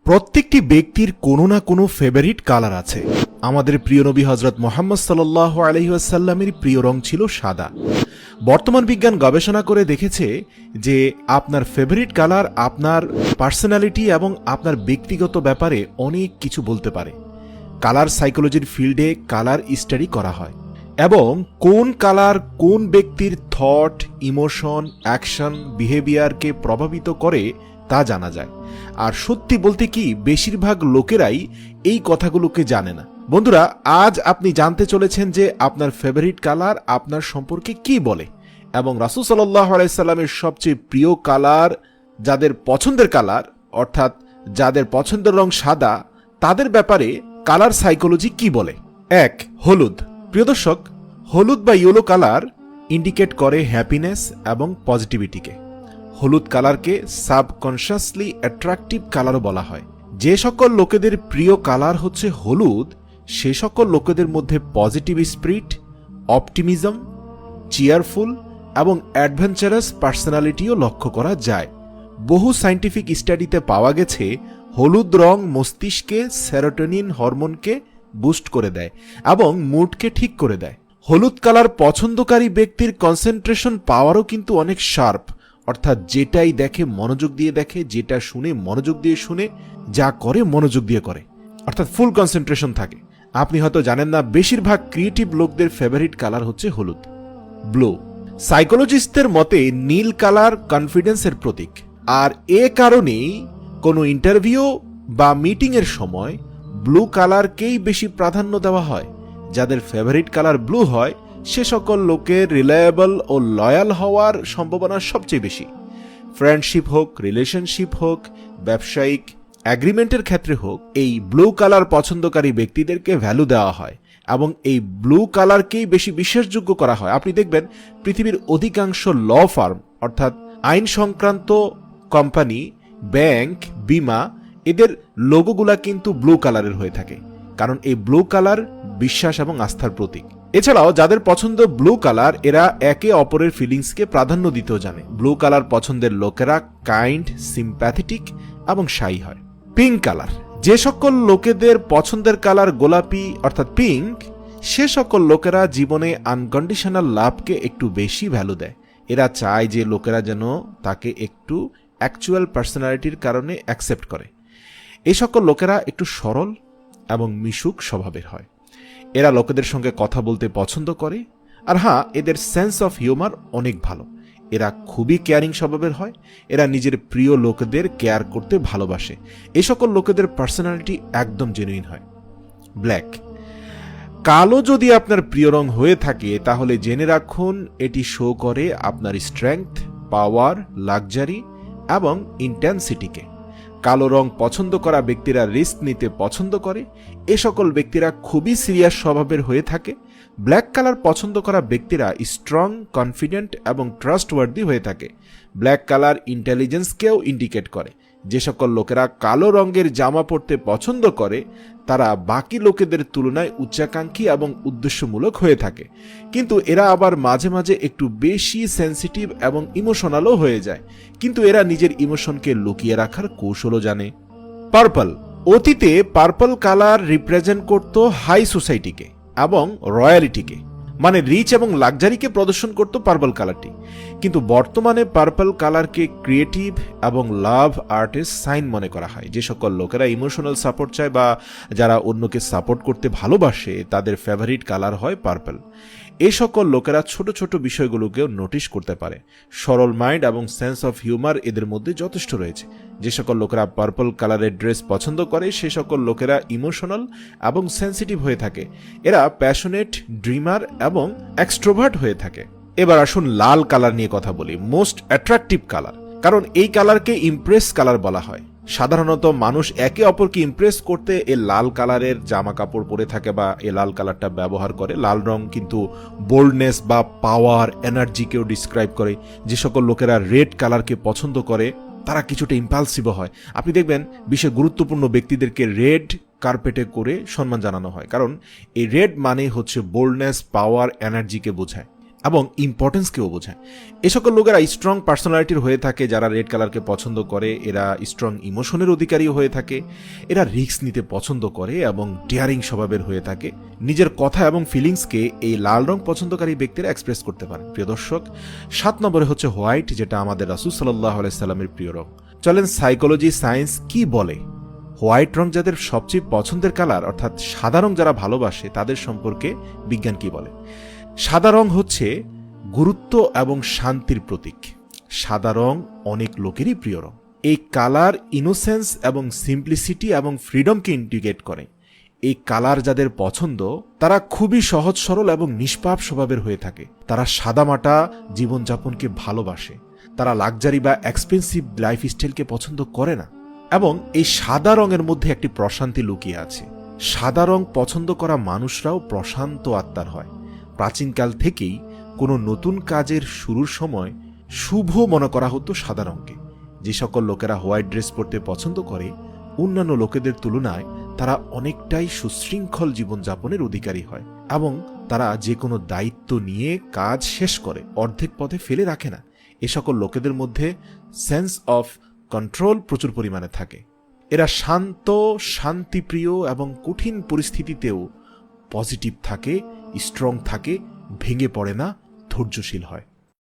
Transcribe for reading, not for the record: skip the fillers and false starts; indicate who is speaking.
Speaker 1: প্রত্যেকটি ব্যক্তির কোনো না কোনো ফেভারিট কালার আছে। আমাদের প্রিয় নবী হযরত মুহাম্মদ সাল্লাল্লাহু আলাইহি ওয়াসাল্লামের প্রিয় রং ছিল সাদা। বর্তমান বিজ্ঞান গবেষণা করে দেখেছে যে আপনার ফেভারিট কালার আপনার পার্সোনালিটি এবং আপনার ব্যক্তিগত ব্যাপারে অনেক কিছু বলতে পারে। কালার সাইকোলজির ফিল্ডে কালার স্টাডি করা হয় এবং কোন কালার কোন ব্যক্তির থট, ইমোশন, অ্যাকশন, বিহেভিয়ারকে প্রভাবিত করে তা জানা যায়। আর সত্যি বলতে কি, বেশিরভাগ লোকেরাই এই কথাগুলোকে জানে না। বন্ধুরা, আজ আপনি জানতে চলেছেন যে আপনার ফেভারিট কালার আপনার সম্পর্কে কি বলে, এবং রাসূল সাল্লাল্লাহু আলাইহি সাল্লামের সবচেয়ে প্রিয় কালার, যাদের পছন্দের কালার অর্থাৎ যাদের পছন্দের রং সাদা, তাদের ব্যাপারে কালার সাইকোলজি কি বলে। 1. হলুদ। প্রিয় দর্শক, হলুদ বা ইয়েলো কালার ইন্ডিকেট করে হ্যাপিনেস এবং পজিটিভিটিকে। হলুদ কালারকে সাবকনশাসলি অ্যাট্রাকটিভ কালারও বলা হয়। যে সকল লোকেদের প্রিয় কালার হচ্ছে হলুদ, সে সকল লোকেদের মধ্যে পজিটিভ স্পিরিট, অপটিমিজম, চিয়ারফুল এবং অ্যাডভেঞ্চারাস পার্সোনালিটিও লক্ষ্য করা যায়। বহু সায়েন্টিফিক স্টাডিতে পাওয়া গেছে হলুদ রং মস্তিষ্কে সেরোটোনিন হরমোনকে বুস্ট করে দেয় এবং মুডকে ঠিক করে দেয়। হলুদ কালার পছন্দকারী ব্যক্তির কনসেন্ট্রেশন পাওয়ারও কিন্তু অনেক শার্প, অর্থাৎ যেটাই দেখে মনোযোগ দিয়ে দেখে, যেটা শুনে মনোযোগ দিয়ে শুনে, যা করে মনোযোগ দিয়ে করে, অর্থাৎ ফুল কনসেন্ট্রেশন থাকে। আপনি হয়তো জানেন না, বেশিরভাগ ক্রিয়েটিভ লোকদের ফেভারিট কালার হচ্ছে হলুদ। ব্লু। সাইকোলজিস্টদের মতে নীল কালার কনফিডেন্সের প্রতীক, আর এ কারণেই কোনো ইন্টারভিউ বা মিটিংয়ের সময় ব্লু কালারকেই বেশি প্রাধান্য দেওয়া হয়। যাদের ফেভারিট কালার ব্লু হয়, সে সকল লোকের রিলায়েবল ও লয়াল হওয়ার সম্ভাবনা সবচেয়ে বেশি। ফ্রেন্ডশিপ হোক, রিলেশনশিপ হোক, ব্যবসায়িক অ্যাগ্রিমেন্টের ক্ষেত্রে হোক, এই ব্লু কালার পছন্দকারী ব্যক্তিদেরকে ভ্যালু দেওয়া হয় এবং এই ব্লু কালারকেই বেশি বিশ্বাসযোগ্য করা হয়। আপনি দেখবেন পৃথিবীর অধিকাংশ ল ফার্ম অর্থাৎ আইন সংক্রান্ত কোম্পানি, ব্যাংক, বীমা, এদের লোগোগুলা কিন্তু ব্লু কালারের হয়ে থাকে, কারণ এই ব্লু কালার বিশ্বাস এবং আস্থার প্রতীক। এছাড়াও যাদের পছন্দ ব্লু কালার, এরা একে অপরের ফিলিংসকে প্রাধান্য দিতেও জানে। ব্লু কালার পছন্দের লোকেরা কাইন্ড, সিম্প্যাথেটিক এবং শাই হয়। Pink colour. যে সকল লোকেদের পছন্দের কালার গোলাপি অর্থাৎ পিঙ্ক, সে সকল লোকেরা জীবনে আনকন্ডিশনাল লাভকে একটু বেশি ভ্যালু দেয়। এরা চায় যে লোকেরা যেন তাকে একটু অ্যাকচুয়াল পার্সোনালিটির কারণে অ্যাকসেপ্ট করে। এই সকল লোকেরা একটু সরল এবং মিশুক স্বভাবের হয়। এরা লোকেদের সঙ্গে কথা বলতে পছন্দ করে, আর হ্যাঁ, এদের সেন্স অফ হিউমার অনেক ভালো। এরা খুবই কেয়ারিং স্বভাবের হয়। এরা নিজের প্রিয় লোকেদের কেয়ার করতে ভালোবাসে। এই সকল লোকেদের পার্সোনালিটি একদম জেনুইন হয়। ব্ল্যাক। কালো যদি আপনার প্রিয় রং হয়ে থাকে, তাহলে জেনে রাখুন এটি শো করে আপনার স্ট্রেংথ, পাওয়ার, লাক্সারি এবং ইন্টেন্সিটিকে। কালো রং পছন্দ করা ব্যক্তিরা রিস্ক নিতে পছন্দ করে। এ সকল ব্যক্তিরা খুবই সিরিয়াস স্বভাবের হয়ে থাকে। ব্ল্যাক কালার পছন্দ করা ব্যক্তিরা স্ট্রং, কনফিডেন্ট এবং ট্রাস্টওয়ার্দি হয়ে থাকে। ব্ল্যাক কালার ইন্টেলিজেন্সকেও ইন্ডিকেট করে। যে সকল লোকেরা কালো রঙের জামা পরতে পছন্দ করে, তারা বাকি লোকেদের তুলনায় উচ্চাকাঙ্ক্ষী এবং উদ্দেশ্যমূলক হয়ে থাকে, কিন্তু এরা আবার মাঝে মাঝে একটু বেশি সেন্সিটিভ এবং ইমোশনালও হয়ে যায়, কিন্তু এরা নিজের ইমোশনকে লুকিয়ে রাখার কৌশলও জানে। পার্পল। অতীতে পার্পল কালার রিপ্রেজেন্ট করত হাই সোসাইটিকে এবং রয়্যালিটিকে, মানে রিচ এবং লাক্সারিকে প্রদর্শন করত পার্পল কালারটি। কিন্তু বর্তমানে পার্পল কালারকে ক্রিয়েটিভ এবং লাভ আর্টের সাইন মনে করা হয়। যে সকল লোকেরা ইমোশনাল সাপোর্ট চায় বা যারা অন্যকে সাপোর্ট করতে ভালোবাসে, তাদের ফেভারিট কালার হয় পার্পল। এই সকল লোকেরা ছোট ছোট বিষয়গুলোকেও নোটিশ করতে পারে। সরল মাইন্ড এবং সেন্স অফ হিউমার এদের মধ্যে যথেষ্ট রয়েছে। যে সকল লোকেরা পার্পল কালারের ড্রেস পছন্দ করে, সে সকল লোকেরা ইমোশনাল এবং সেন্সিটিভ হয়ে থাকে। এরা প্যাশনেট, ড্রিমার এবং এক্সট্রোভার্ট হয়ে থাকে। এবার আসুন লাল কালার নিয়ে কথা বলি, মোস্ট অ্যাট্রাকটিভ কালার, কারণ এই কালারকে ইমপ্রেস কালার বলা হয়। সাধারণত মানুষ একে অপরকে ইমপ্রেস করতে এই লাল কালারের জামা কাপড় পরে থাকে বা এই লাল কালারটা ব্যবহার করে। লাল রং কিন্তু বোল্ডনেস বা পাওয়ার, এনার্জিকেও ডিসক্রাইব করে। যে সকল লোকেরা রেড কালারকে পছন্দ করে, তারা কিছুটা ইম্পালসিভ হয়। আপনি দেখবেন বিশ্বের গুরুত্বপূর্ণ ব্যক্তিদেরকে রেড কার্পেটে করে সম্মান জানানো হয়, কারণ এই রেড মানে হচ্ছে বোল্ডনেস, পাওয়ার, এনার্জিকে বোঝায়। এবং ইম্পর্টেন্সকেও বোঝায়। এ সকল লোকেরা স্ট্রং পার্সোনালিটির হয়ে থাকে, যারা রেড কালারকে পছন্দ করে। এরা স্ট্রং ইমোশনের অধিকারী হয়ে থাকে, এরা রিস্ক নিতে পছন্দ করে এবং ডেয়ারিং স্বভাবের হয়ে থাকে। নিজের কথা এবং ফিলিংসকে এই লাল রং পছন্দকারী ব্যক্তিরা এক্সপ্রেস করতে পারে। প্রিয় দর্শক, 7 নম্বরে হচ্ছে হোয়াইট, যেটা আমাদের রাসূল সাল্লাল্লাহু আলাইহি সাল্লামের প্রিয় রং। চলেন সাইকোলজি সায়েন্স কি বলে। হোয়াইট রং যাদের সবচেয়ে পছন্দের কালার, অর্থাৎ সাদা রং যারা ভালোবাসে, তাদের সম্পর্কে বিজ্ঞান কি বলে। সাদা রং হচ্ছে গুরুত্ব এবং শান্তির প্রতীক। সাদা রং অনেক লোকেরই প্রিয় রং। এই কালার ইনোসেন্স এবং সিম্পলিসিটি এবং ফ্রিডমকে ইন্ডিকেট করে। এই কালার যাদের পছন্দ, তারা খুবই সহজ সরল এবং নিষ্পাপ স্বভাবের হয়ে থাকে। তারা সাদামাটা জীবনযাপনকে ভালোবাসে। তারা লাক্সারি বা এক্সপেন্সিভ লাইফস্টাইলকে পছন্দ করে না। এবং এই সাদা রঙের মধ্যে একটি প্রশান্তি লুকিয়ে আছে। সাদা রং পছন্দ করা মানুষরাও প্রশান্ত আত্মার হয়। প্রাচীনকাল থেকেই কোনো নতুন কাজের শুরুর সময় শুভ মনে করা হতো সাদা রঙকে। যে সকল লোকেরা হোয়াইট ড্রেস পরতে পছন্দ করে, অন্যান্য লোকেদের তুলনায় তারা অনেকটাই সুশৃঙ্খল জীবনযাপনের অধিকারী হয় এবং তারা যে কোনো দায়িত্ব নিয়ে কাজ শেষ করে অর্ধেক পথে ফেলে রাখে না। এ সকল লোকেদের মধ্যে সেন্স অফ কন্ট্রোল প্রচুর পরিমাণে থাকে। এরা শান্ত, শান্তিপ্রিয় এবং কঠিন পরিস্থিতিতেও পজিটিভ থাকে, স্ট্রং থাকে, ভেঙে পড়ে না, ধৈর্যশীল হয়।